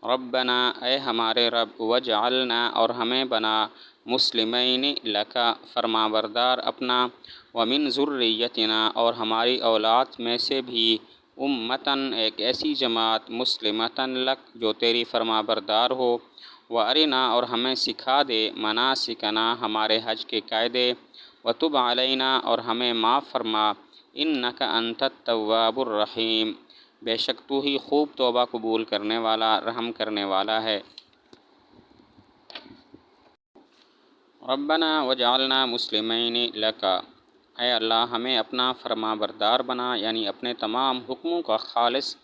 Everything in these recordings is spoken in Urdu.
ربنا اے ہمارے رب، وجعلنا اور ہمیں بنا، مسلمین لکا فرما بردار اپنا، ومن ذریتنا اور ہماری اولاد میں سے بھی، امتاً ایک ایسی جماعت، مسلمتاً لک جو تیری فرما بردار ہو، وارنا اور ہمیں سکھا دے، مناسکنا ہمارے حج کے قاعدے، وتب علینا اور ہمیں معاف فرما، انک انت التواب الرحیم بے شک تو ہی خوب توبہ قبول کرنے والا، رحم کرنے والا ہے۔ ربنا وجعلنا مسلمین لکا اے اللہ ہمیں اپنا فرما بردار بنا، یعنی اپنے تمام حکموں کا خالص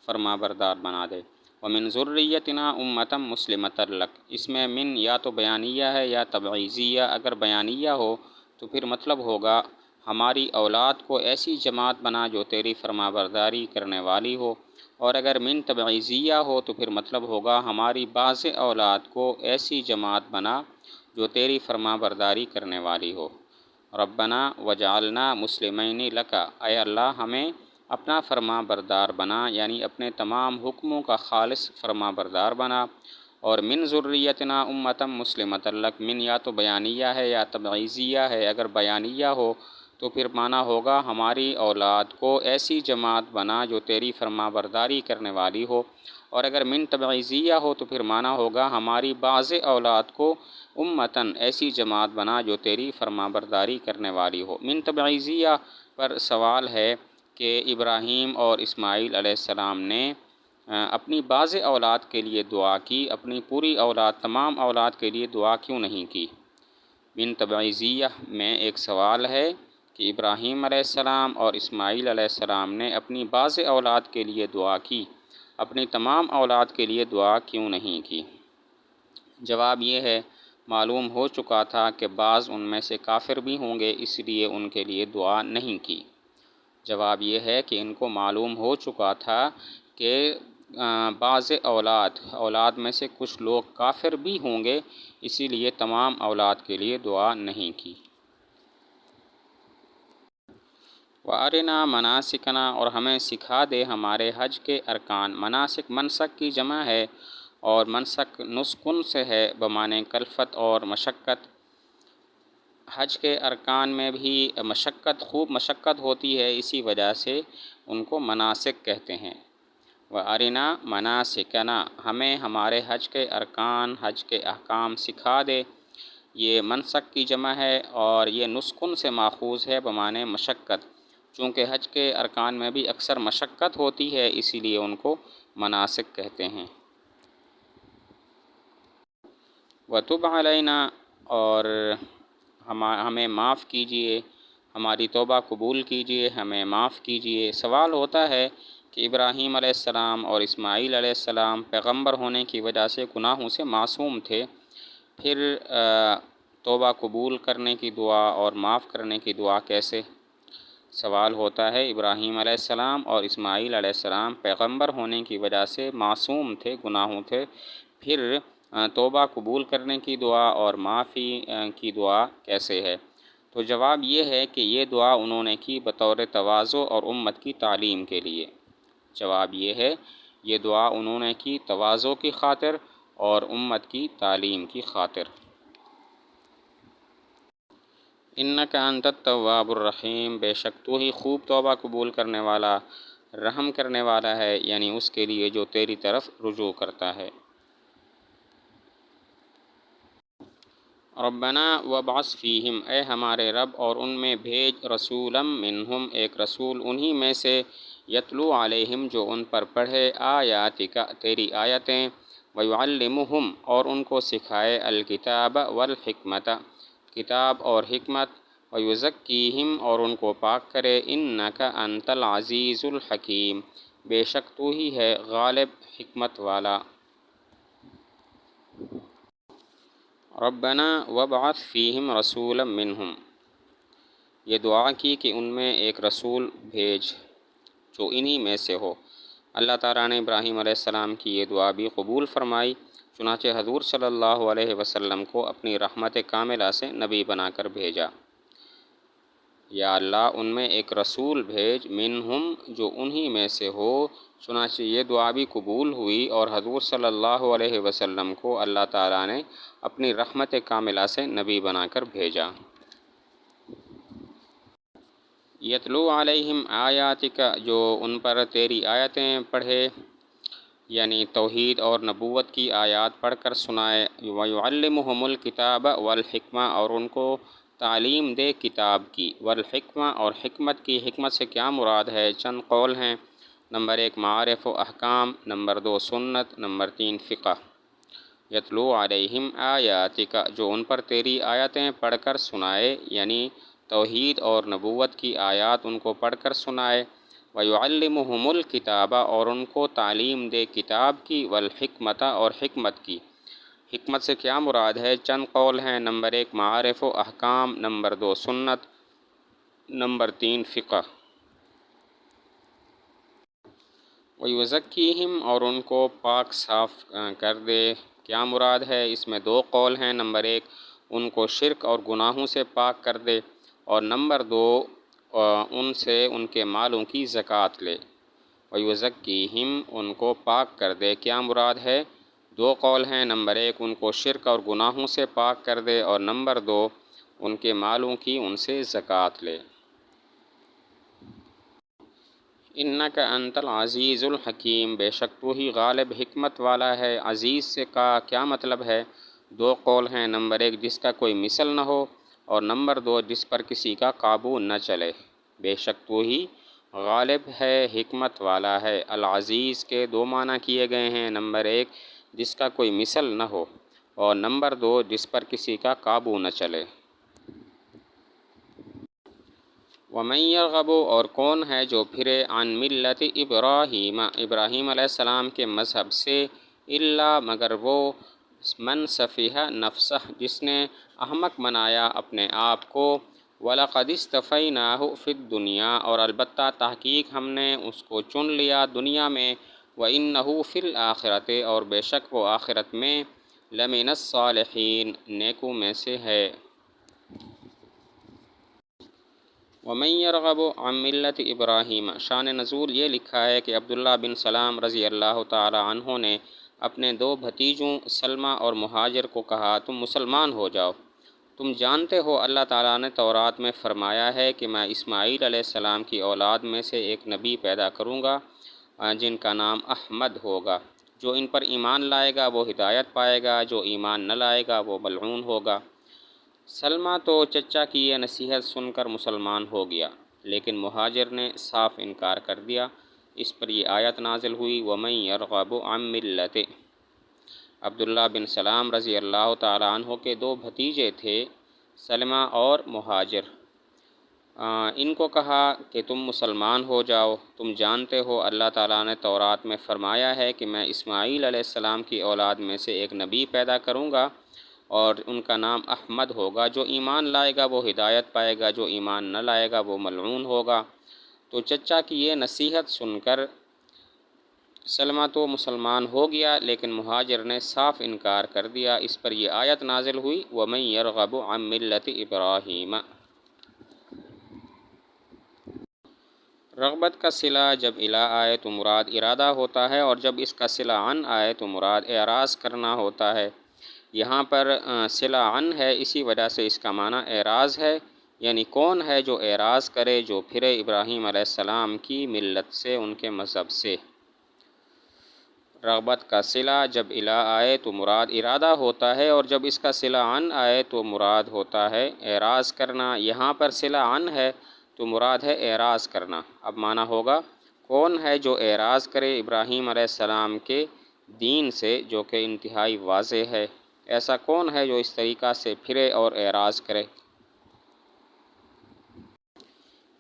فرما بردار بنا دے۔ ومن ذریتنا امتا مسلمتا لک، اس میں من یا تو بیانیہ ہے یا تبعیضیہ۔ اگر بیانیہ ہو تو پھر مطلب ہوگا ہماری اولاد کو ایسی جماعت بنا جو تیری فرما برداری کرنے والی ہو، اور اگر من تبعیضیہ ہو تو پھر مطلب ہوگا ہماری بعض اولاد کو ایسی جماعت بنا جو تیری فرما برداری کرنے والی ہو۔ ربنا وجعلنا مسلمین لکا اے اللہ ہمیں اپنا فرما بردار بنا، یعنی اپنے تمام حکموں کا خالص فرما بردار بنا، اور من ذریتنا امتا مسلمتا لک، من یا تو بیانیہ ہے یا تبعیضیہ ہے۔ اگر بیانیہ ہو تو پھر معنی ہوگا ہماری اولاد کو ایسی جماعت بنا جو تیری فرما برداری کرنے والی ہو، اور اگر من تبعیضیہ ہو تو پھر معنی ہوگا ہماری بعض اولاد کو امتاً ایسی جماعت بنا جو تیری فرما برداری کرنے والی ہو۔ من تبعیضیہ پر سوال ہے کہ ابراہیم اور اسماعیل علیہ السلام نے اپنی بعض اولاد کے لیے دعا کی، اپنی پوری اولاد، تمام اولاد کے لیے دعا کیوں نہیں کی؟ من تبعیضیہ میں ایک سوال ہے کہ ابراہیم علیہ السلام اور اسماعیل علیہ السلام نے اپنی بعض اولاد کے لیے دعا کی، اپنی تمام اولاد کے لیے دعا کیوں نہیں کی؟ جواب یہ ہے، معلوم ہو چکا تھا کہ بعض ان میں سے کافر بھی ہوں گے، اس لیے ان کے لیے دعا نہیں کی۔ جواب یہ ہے کہ ان کو معلوم ہو چکا تھا کہ بعض اولاد میں سے کچھ لوگ کافر بھی ہوں گے، اسی لیے تمام اولاد کے لیے دعا نہیں کی۔ وَأَرِنَا مَنَاسِكَنَا اور ہمیں سکھا دے ہمارے حج کے ارکان۔ مناسک منسک کی جمع ہے، اور منسک نسکن سے ہے بمعنی کلفت اور مشقت۔ حج کے ارکان میں بھی خوب مشقت ہوتی ہے، اسی وجہ سے ان کو مناسک کہتے ہیں۔ وَأَرِنَا مَنَاسِكَنَا ہمیں ہمارے حج کے ارکان، حج کے احکام سکھا دے۔ یہ منسک کی جمع ہے اور یہ نسکن سے ماخوذ ہے بمعنی مشقت، چونکہ حج کے ارکان میں بھی اکثر مشقت ہوتی ہے، اسی لیے ان کو مناسک کہتے ہیں۔ وَتُبْ عَلَيْنَا اور ہمیں معاف کیجئے، ہماری توبہ قبول کیجئے، ہمیں معاف کیجئے۔ سوال ہوتا ہے کہ ابراہیم علیہ السلام اور اسماعیل علیہ السلام پیغمبر ہونے کی وجہ سے گناہوں سے معصوم تھے، پھر توبہ قبول کرنے کی دعا اور معاف کرنے کی دعا کیسے؟ سوال ہوتا ہے ابراہیم علیہ السلام اور اسماعیل علیہ السلام پیغمبر ہونے کی وجہ سے معصوم تھے، گناہوں تھے، پھر توبہ قبول کرنے کی دعا اور معافی کی دعا کیسے ہے؟ تو جواب یہ ہے کہ یہ دعا انہوں نے کی بطور تواضع اور امت کی تعلیم کے لیے۔ جواب یہ ہے، یہ دعا انہوں نے کی تواضع کی خاطر اور امت کی تعلیم کی خاطر۔ انک انت التواب الرحیم بے شک تو ہی خوب توبہ قبول کرنے والا، رحم کرنے والا ہے، یعنی اس کے لیے جو تیری طرف رجوع کرتا ہے۔ ربنا وابعث فیہم اے ہمارے رب اور ان میں بھیج، رسولا منہم ایک رسول انہی میں سے، یتلو علیہم جو ان پر پڑھے، آیاتک تیری آیتیں، ویعلمہم اور ان کو سکھائے، الکتاب والحکمت کتاب اور حکمت، ویزکیہم اور ان کو پاک کرے، انک انت العزیز الحکیم بے شک تو ہی ہے غالب حکمت والا۔ ربنا وابعث فیہم رسولا منہم یہ دعا کی کہ ان میں ایک رسول بھیج جو انہی میں سے ہو۔ اللہ تعالیٰ نے ابراہیم علیہ السلام کی یہ دعا بھی قبول فرمائی، چنانچہ حضور صلی اللہ علیہ وسلم کو اپنی رحمت کاملہ سے نبی بنا کر بھیجا۔ یا اللہ ان میں ایک رسول بھیج منہم جو انہی میں سے ہو۔ چنانچہ یہ دعا بھی قبول ہوئی اور حضور صلی اللہ علیہ وسلم کو اللہ تعالیٰ نے اپنی رحمت کاملہ سے نبی بنا کر بھیجا۔ یتلو علیہم آیاتک جو ان پر تیری آیتیں پڑھے، یعنی توحید اور نبوت کی آیات پڑھ کر سنائے، وَيُعَلِّمُهُمُ الْكِتَابَ وَالْحِکْمَةَ اور ان کو تعلیم دے کتاب کی، والحکمہ اور حکمت کی۔ حکمت سے کیا مراد ہے؟ چند قول ہیں۔ نمبر 1 معارف و احکام، نمبر 2 سنت، نمبر 3 فقہ۔ یتلو علیہم آیاتک جو ان پر تیری آیتیں پڑھ کر سنائے، یعنی توحید اور نبوت کی آیات ان کو پڑھ کر سنائے، وَيُعَلِّمُهُمُ الْكِتَابَ اور ان کو تعلیم دے کتاب کی، والحکمت اور حکمت کی۔ حکمت سے کیا مراد ہے؟ چند قول ہیں۔ نمبر 1 معارف و احکام، نمبر 2 سنت، نمبر 3 فقہ۔ وَيُزَكِّيهِمْ اور ان کو پاک صاف کر دے، کیا مراد ہے؟ اس میں 2 قول ہیں۔ نمبر 1 ان کو شرک اور گناہوں سے پاک کر دے، اور نمبر 2 ان سے ان کے مالوں کی زکوٰۃ لے۔ وَيُزَكِّيهِمْ ان کو پاک کر دے، کیا مراد ہے؟ 2 قول ہیں۔ نمبر 1 ان کو شرک اور گناہوں سے پاک کر دے، اور نمبر 2 ان کے مالوں کی ان سے زکوٰۃ لے۔ اِنَّکَ أَنْتَ الْعَزِیزُ الْحَکِیم بے شک تو ہی غالب حکمت والا ہے۔ عزیز سے کا کیا مطلب ہے؟ 2 قول ہیں۔ نمبر 1 جس کا کوئی مثل نہ ہو، اور نمبر 2 جس پر کسی کا قابو نہ چلے۔ بے شک تو ہی غالب ہے، حکمت والا ہے۔ العزیز کے 2 معنی کیے گئے ہیں۔ نمبر 1 جس کا کوئی مثل نہ ہو، اور نمبر 2 جس پر کسی کا قابو نہ چلے۔ وَمَن يَرْغَبُ اور کون ہے جو پھرے عن ملت ابراہیم ابراہیم علیہ السلام کے مذہب سے، الا مگر وہ من سفیہ نفسہ جس نے احمق بنایا اپنے آپ کو، وَلَقَدِ اصْطَفَيْنَاهُ فِي الدُّنْيَا اور البتہ تحقیق ہم نے اس کو چن لیا دنیا میں، وَإِنَّهُ فِي الْآخِرَةِ اور بے شک وہ آخرت میں، لَمِنَ الصَّالِحِينَ نیکوں میں سے ہے۔ وَمَن يَرْغَبُ عن ملت ابراہیم شان نزول یہ لکھا ہے کہ عبداللہ بن سلام رضی اللہ تعالی عنہ نے اپنے 2 بھتیجوں سلمہ اور مہاجر کو کہا تم مسلمان ہو جاؤ، تم جانتے ہو اللہ تعالیٰ نے تورات میں فرمایا ہے کہ میں اسماعیل علیہ السلام کی اولاد میں سے ایک نبی پیدا کروں گا جن کا نام احمد ہوگا، جو ان پر ایمان لائے گا وہ ہدایت پائے گا، جو ایمان نہ لائے گا وہ ملعون ہوگا۔ سلمہ تو چچا کی یہ نصیحت سن کر مسلمان ہو گیا، لیکن مہاجر نے صاف انکار کر دیا۔ اس پر یہ آیت نازل ہوئی وَمَن يَرْغَبُ عن ملت عبداللہ بن سلام رضی اللہ تعالیٰ عنہ کے 2 بھتیجے تھے سلمہ اور مہاجر۔ ان کو کہا کہ تم مسلمان ہو جاؤ، تم جانتے ہو اللہ تعالیٰ نے تورات میں فرمایا ہے کہ میں اسماعیل علیہ السلام کی اولاد میں سے ایک نبی پیدا کروں گا اور ان کا نام احمد ہوگا، جو ایمان لائے گا وہ ہدایت پائے گا، جو ایمان نہ لائے گا وہ ملعون ہوگا۔ تو چچا کی یہ نصیحت سن کر سلمہ تو مسلمان ہو گیا، لیکن مہاجر نے صاف انکار کر دیا۔ اس پر یہ آیت نازل ہوئی وَمَن يَرْغَبُ عن ملت ابراہیم۔ رغبت کا صلہ جب الا آئے تو مراد ارادہ ہوتا ہے، اور جب اس کا صلہ عن آئے تو مراد اعراض کرنا ہوتا ہے۔ یہاں پر صلہ عن ہے، اسی وجہ سے اس کا معنی اعراض ہے، یعنی کون ہے جو اعراض کرے، جو پھرے ابراہیم علیہ السلام کی ملت سے، ان کے مذہب سے۔ رغبت کا صلہ جب الا آئے تو مراد ارادہ ہوتا ہے، اور جب اس کا صلہ عن آئے تو مراد ہوتا ہے اعراض کرنا۔ یہاں پر صلہ عن ہے تو مراد ہے اعراض کرنا۔ اب معنی ہوگا کون ہے جو اعراض کرے ابراہیم علیہ السلام کے دین سے، جو کہ انتہائی واضح ہے۔ ایسا کون ہے جو اس طریقہ سے پھرے اور اعراض کرے؟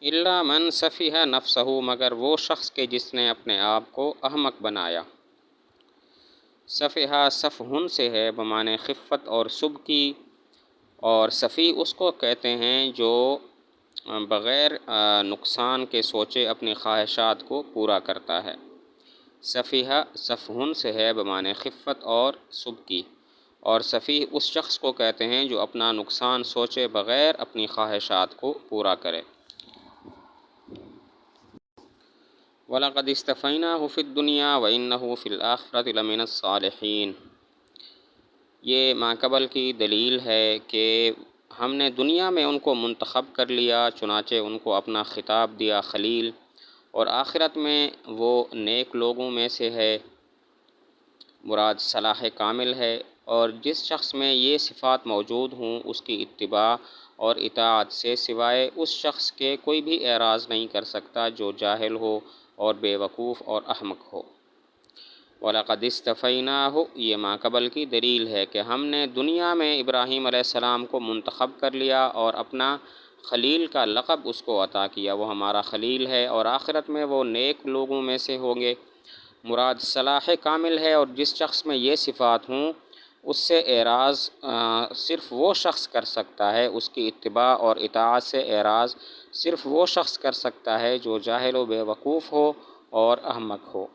الا من سفیہ نفسہ مگر وہ شخص کے جس نے اپنے آپ کو احمق بنایا۔ سفیہ سفہن سے ہے بمعنی خفت اور سبکی، اور سفیہ اس کو کہتے ہیں جو بغیر نقصان کے سوچے اپنی خواہشات کو پورا کرتا ہے۔ سفیہ سفہن سے ہے بمعنی خفت اور سبکی، اور سفیہ اس شخص کو کہتے ہیں جو اپنا نقصان سوچے بغیر اپنی خواہشات کو پورا کرے۔ وَلَقَدِ اسْتَفَيْنَاهُ فِي الدُّنْيَا وَإِنَّهُ فِي الْآخِرَةِ لَمِنَ الصَّالِحِينَ۔ یہ ماقبل کی دلیل ہے کہ ہم نے دنیا میں ان کو منتخب کر لیا، چنانچہ ان کو اپنا خطاب دیا خلیل، اور آخرت میں وہ نیک لوگوں میں سے ہے، مراد صلاح کامل ہے، اور جس شخص میں یہ صفات موجود ہوں اس کی اتباع اور اطاعت سے سوائے اس شخص کے کوئی بھی اعراض نہیں کر سکتا جو جاہل ہو اور بے وقوف اور احمق ہو۔ وَلَقَدِ اسْتَفَيْنَاهُ، یہ ماقبل کی دلیل ہے کہ ہم نے دنیا میں ابراہیم علیہ السلام کو منتخب کر لیا اور اپنا خلیل کا لقب اس کو عطا کیا، وہ ہمارا خلیل ہے، اور آخرت میں وہ نیک لوگوں میں سے ہوں گے، مراد صلاح کامل ہے، اور جس شخص میں یہ صفات ہوں اس سے اعراض صرف وہ شخص کر سکتا ہے، اس کی اتباع اور اطاعت سے اعراض صرف وہ شخص کر سکتا ہے جو جاہل و بے وقوف ہو اور احمق ہو۔